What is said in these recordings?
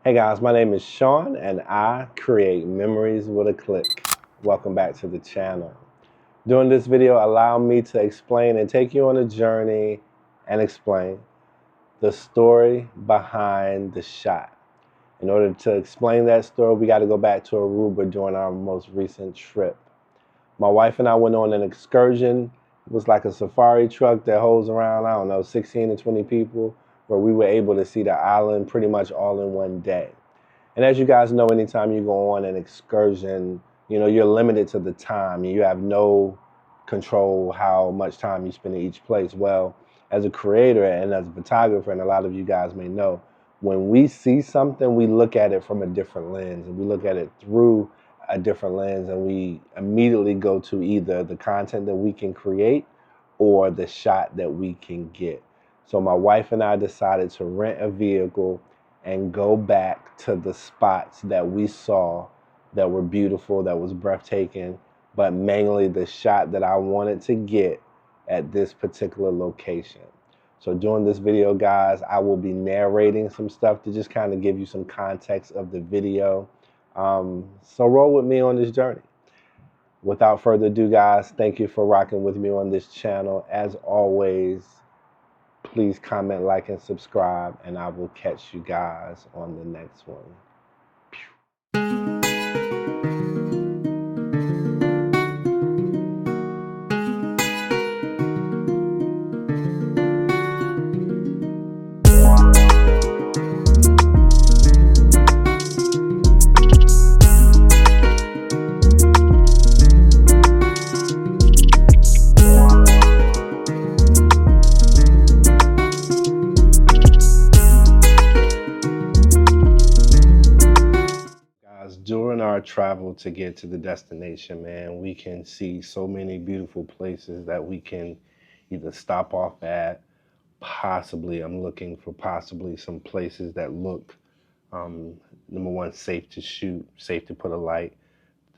Hey guys, my name is Sean and I create memories with a click. Welcome back to the channel. During this video, allow me to explain and take you on a journey and explain the story behind the shot. In order to explain that story, we got to go back to Aruba during our most recent trip. My wife and I went on an excursion. It was like a safari truck that holds around, I don't know, 16 to 20 people, where we were able to see the island pretty much all in one day. And as you guys know, anytime you go on an excursion, you're limited to the time. You have no control how much time you spend in each place. Well, as a creator and as a photographer, and a lot of you guys may know, when we see something, we look at it from a different lens, and we look at it through a different lens, and we immediately go to either the content that we can create or the shot that we can get. So my wife and I decided to rent a vehicle and go back to the spots that we saw that were beautiful, that was breathtaking, but mainly the shot that I wanted to get at this particular location. So during this video, guys, I will be narrating some stuff to just kind of give you some context of the video. So roll with me on this journey. Without further ado, guys, thank you for rocking with me on this channel. As always, please comment, like, and subscribe, and I will catch you guys on the next one. During our travel to get to the destination, man, we can see so many beautiful places that we can either stop off at. Possibly, I'm looking for possibly some places that look, number one, safe to shoot, safe to put a light.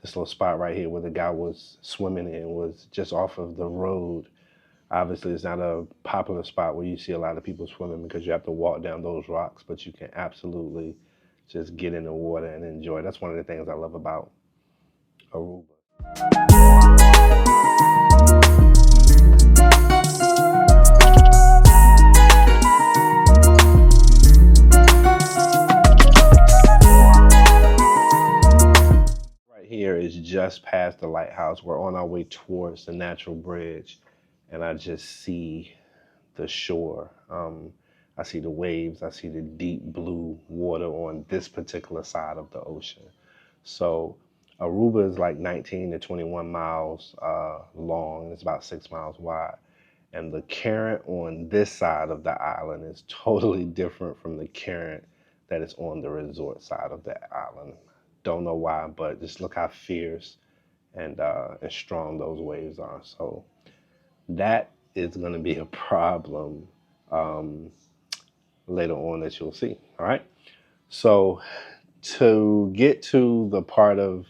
This little spot right here where the guy was swimming in was just off of the road. Obviously, it's not a popular spot where you see a lot of people swimming because you have to walk down those rocks, but you can absolutely just get in the water and enjoy. That's one of the things I love about Aruba. Right here is just past the lighthouse. We're on our way towards the natural bridge, and I just see the shore. I see the waves. I see the deep blue water on this particular side of the ocean. So Aruba is like 19 to 21 miles long. It's about 6 miles wide. And the current on this side of the island is totally different from the current that is on the resort side of the island. Don't know why, but just look how fierce and strong those waves are. So that is going to be a problem later on that you'll see. All right. So to get to the part of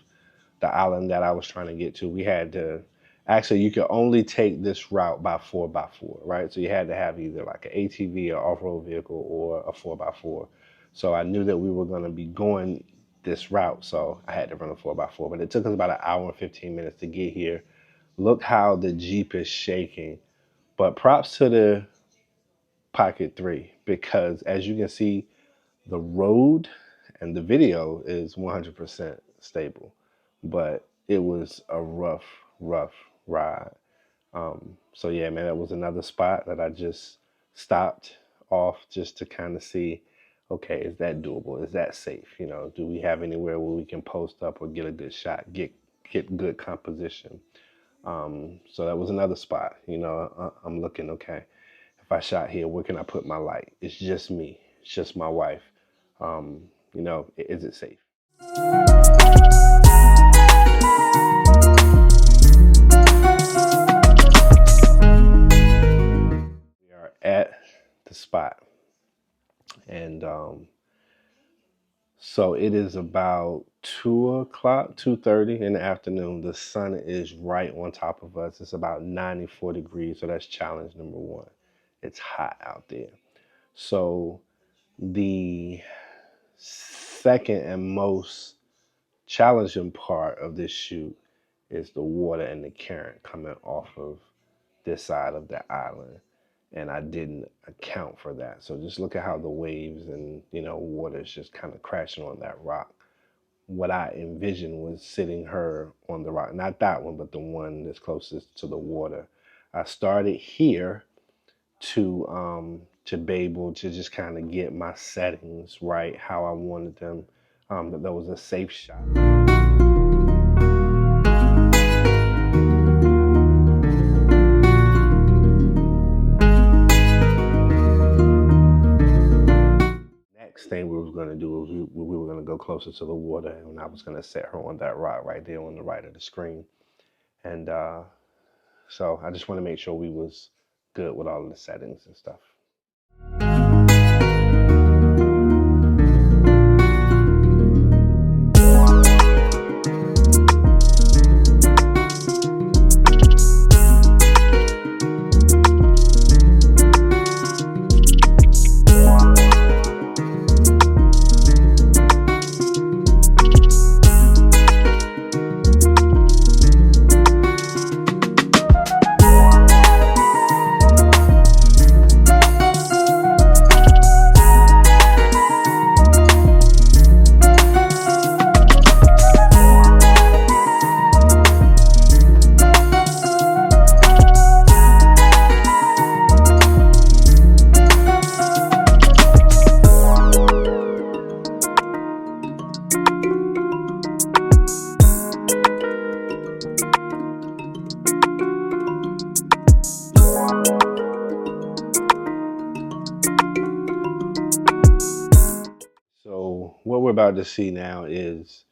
the island that I was trying to get to, we had to actually, you could only take this route by 4x4, right? So you had to have either like an ATV or off-road vehicle or a 4x4. So I knew that we were going to be going this route, so I had to run a 4x4. But it took us about an hour and 15 minutes to get here. Look how the Jeep is shaking. But props to the Pocket 3, because as you can see, the road and the video is 100% stable, but it was a rough ride. So yeah, man, that was another spot that I just stopped off just to kind of see, okay, is that doable? Is that safe? Do we have anywhere where we can post up or get a good shot, get good composition? So that was another spot. I'm looking, okay, if I shot here, where can I put my light? It's just me. It's just my wife. Is it safe? We are at the spot. And so it is about 2 o'clock, 2:30 in the afternoon. The sun is right on top of us. It's about 94 degrees. So that's challenge number one. It's hot out there. So the second and most challenging part of this shoot is the water and the current coming off of this side of the island. And I didn't account for that. So just look at how the waves and, water is just kind of crashing on that rock. What I envisioned was sitting her on the rock, not that one, but the one that's closest to the water. I started here to be able to just kind of get my settings right, how I wanted them. That was a safe shot. Next thing we were going to do was we were going to go closer to the water, and I was going to set her on that rock right there on the right of the screen. And so I just want to make sure we was good with all of the settings and stuff. So what we're about to see now is,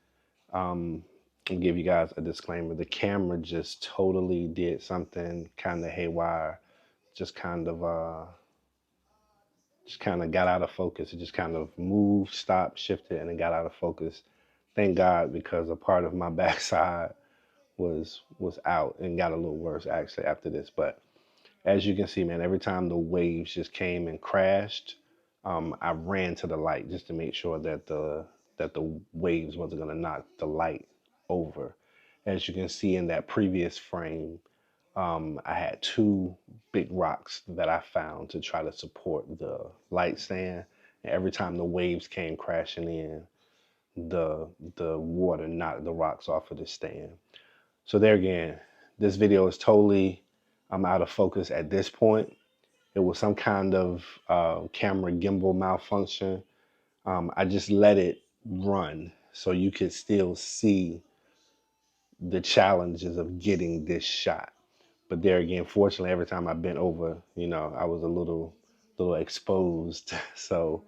I'll give you guys a disclaimer. The camera just totally did something kind of haywire, just kind of got out of focus. It just kind of moved, stopped, shifted, and it got out of focus. Thank God, because a part of my backside was out and got a little worse actually after this. But as you can see, man, every time the waves just came and crashed, I ran to the light just to make sure that the waves wasn't gonna knock the light over. As you can see in that previous frame, I had two big rocks that I found to try to support the light stand. And every time the waves came crashing in, the water knocked the rocks off of the stand. So there again, this video is totally out of focus at this point. It was some kind of camera gimbal malfunction. I just let it run so you could still see the challenges of getting this shot. But there again, fortunately, every time I bent over, I was a little exposed. So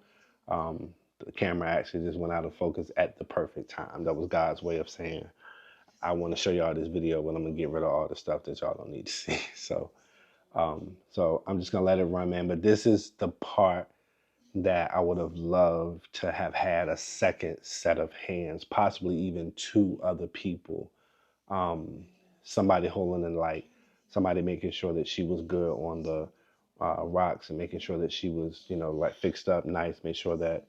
the camera actually just went out of focus at the perfect time. That was God's way of saying, I want to show y'all this video, but I'm gonna get rid of all the stuff that y'all don't need to see. So I'm just gonna let it run, man. But this is the part that I would have loved to have had a second set of hands, possibly even two other people. Somebody holding the light, somebody making sure that she was good on the rocks and making sure that she was, like fixed up nice, make sure that,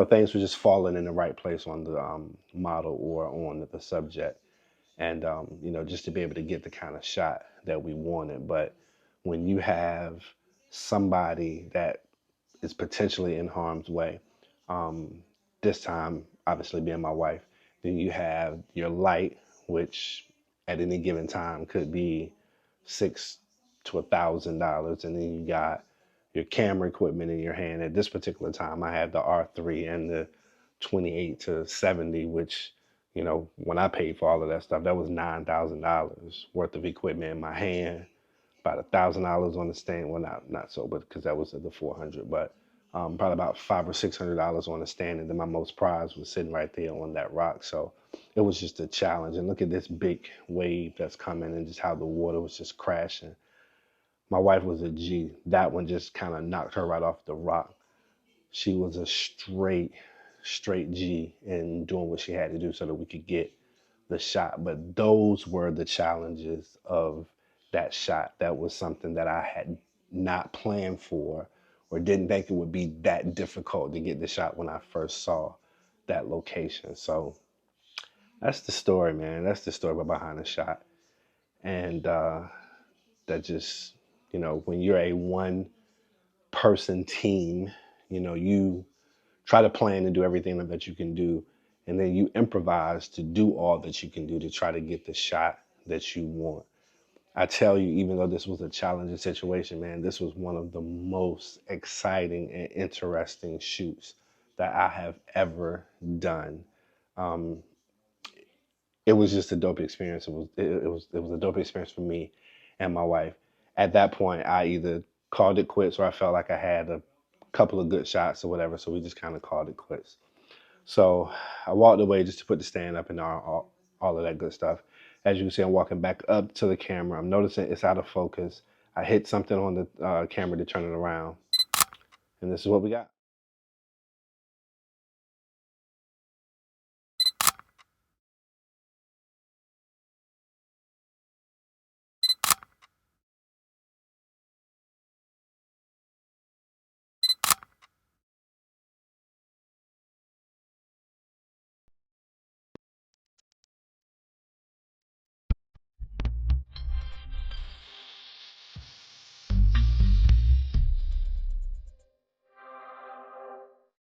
things were just falling in the right place on the model or on the subject. And, just to be able to get the kind of shot that we wanted. But when you have somebody that is potentially in harm's way, this time obviously being my wife, then you have your light, which at any given time could be $600 to $1,000, and then you got your camera equipment in your hand. At this particular time, I had the R3 and the 28-70, which, when I paid for all of that stuff, that was $9,000 worth of equipment in my hand. About $1,000 on the stand. Well, not so, but because that was at the 400, but probably about $500 or $600 on the stand, and then my most prize was sitting right there on that rock. So it was just a challenge. And look at this big wave that's coming, and just how the water was just crashing. My wife was a G. That one just kind of knocked her right off the rock. She was a straight G in doing what she had to do so that we could get the shot. But those were the challenges of that shot. That was something that I had not planned for, or didn't think it would be that difficult to get the shot when I first saw that location. So that's the story, man. That's the story behind the shot. And that just, you know, when you're a one person team, you know, you try to plan and do everything that you can do, and then you improvise to do all that you can do to try to get the shot that you want. I tell you, even though this was a challenging situation, man, this was one of the most exciting and interesting shoots that I have ever done. Um, it was just a dope experience. It was a dope experience for me and my wife. At that point, I either called it quits or I felt like I had a couple of good shots or whatever, so we just kind of called it quits. So I walked away just to put the stand up and all of that good stuff. As you can see, I'm walking back up to the camera. I'm noticing it's out of focus. I hit something on the camera to turn it around, and this is what we got.